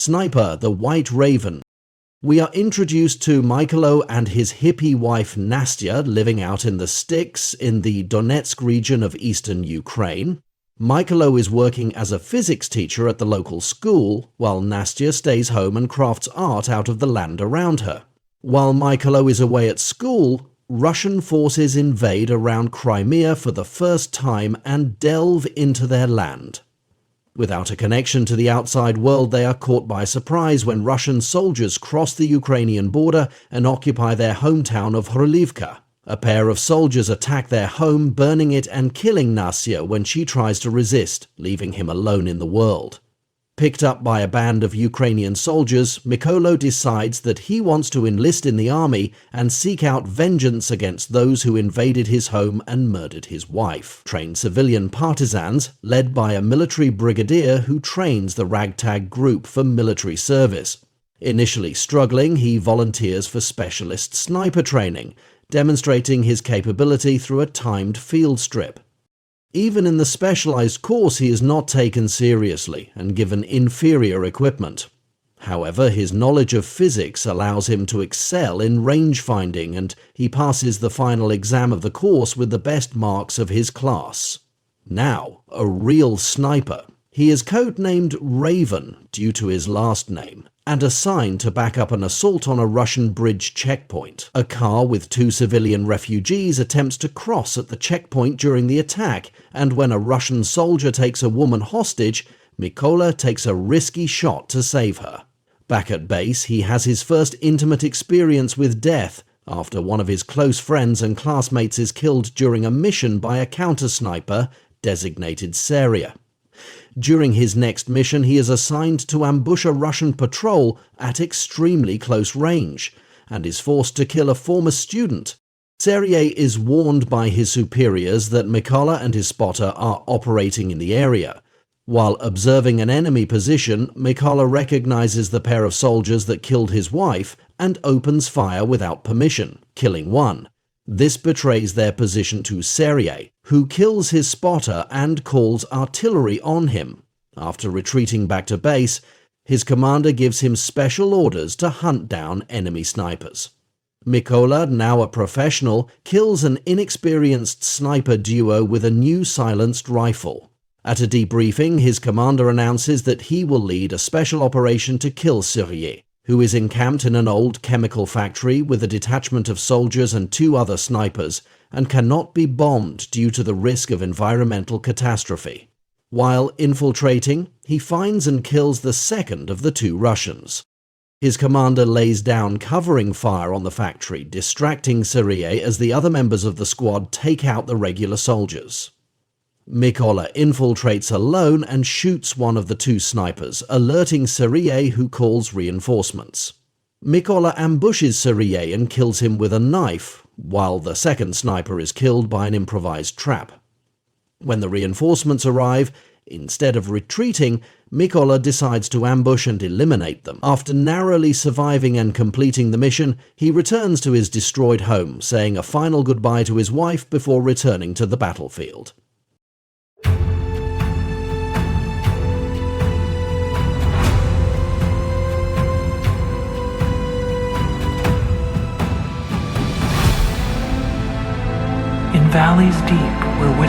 Sniper, the White Raven. We are introduced to Mykola and his hippie wife Nastya living out in the sticks in the Donetsk region of eastern Ukraine. Mykola is working as a physics teacher at the local school, while Nastya stays home and crafts art out of the land around her. While Mykola is away at school, Russian forces invade around Crimea for the first time and delve into their land. Without a connection to the outside world, they are caught by surprise when Russian soldiers cross the Ukrainian border and occupy their hometown of Hrolivka. A pair of soldiers attack their home, burning it and killing Nastya when she tries to resist, leaving him alone in the world. Picked up by a band of Ukrainian soldiers, Mykola decides that he wants to enlist in the army and seek out vengeance against those who invaded his home and murdered his wife. Trained civilian partisans, led by a military brigadier who trains the ragtag group for military service. Initially struggling, he volunteers for specialist sniper training, demonstrating his capability through a timed field strip. Even in the specialized course, he is not taken seriously and given inferior equipment. However, his knowledge of physics allows him to excel in range finding, and he passes the final exam of the course with the best marks of his class. Now, a real sniper. He is codenamed Raven due to his last name, and assigned to back up an assault on a Russian bridge checkpoint. A car with 2 civilian refugees attempts to cross at the checkpoint during the attack, and when a Russian soldier takes a woman hostage, Mykola takes a risky shot to save her. Back at base, he has his first intimate experience with death after one of his close friends and classmates is killed during a mission by a counter-sniper designated Seria. During his next mission, he is assigned to ambush a Russian patrol at extremely close range, and is forced to kill a former student. Seria is warned by his superiors that Mykola and his spotter are operating in the area. While observing an enemy position, Mykola recognizes the pair of soldiers that killed his wife and opens fire without permission, killing one. This betrays their position to Seria, who kills his spotter and calls artillery on him. After retreating back to base, his commander gives him special orders to hunt down enemy snipers. Mykola, now a professional, kills an inexperienced sniper duo with a new silenced rifle. At a debriefing, his commander announces that he will lead a special operation to kill Seria, who is encamped in an old chemical factory with a detachment of soldiers and 2 other snipers, and cannot be bombed due to the risk of environmental catastrophe. While infiltrating, he finds and kills the second of the 2 Russians. His commander lays down covering fire on the factory, distracting Seria as the other members of the squad take out the regular soldiers. Mykola infiltrates alone and shoots one of the 2 snipers, alerting Seria, who calls reinforcements. Mykola ambushes Seria and kills him with a knife, while the second sniper is killed by an improvised trap. When the reinforcements arrive, instead of retreating, Mykola decides to ambush and eliminate them. After narrowly surviving and completing the mission, he returns to his destroyed home, saying a final goodbye to his wife before returning to the battlefield. In valleys deep where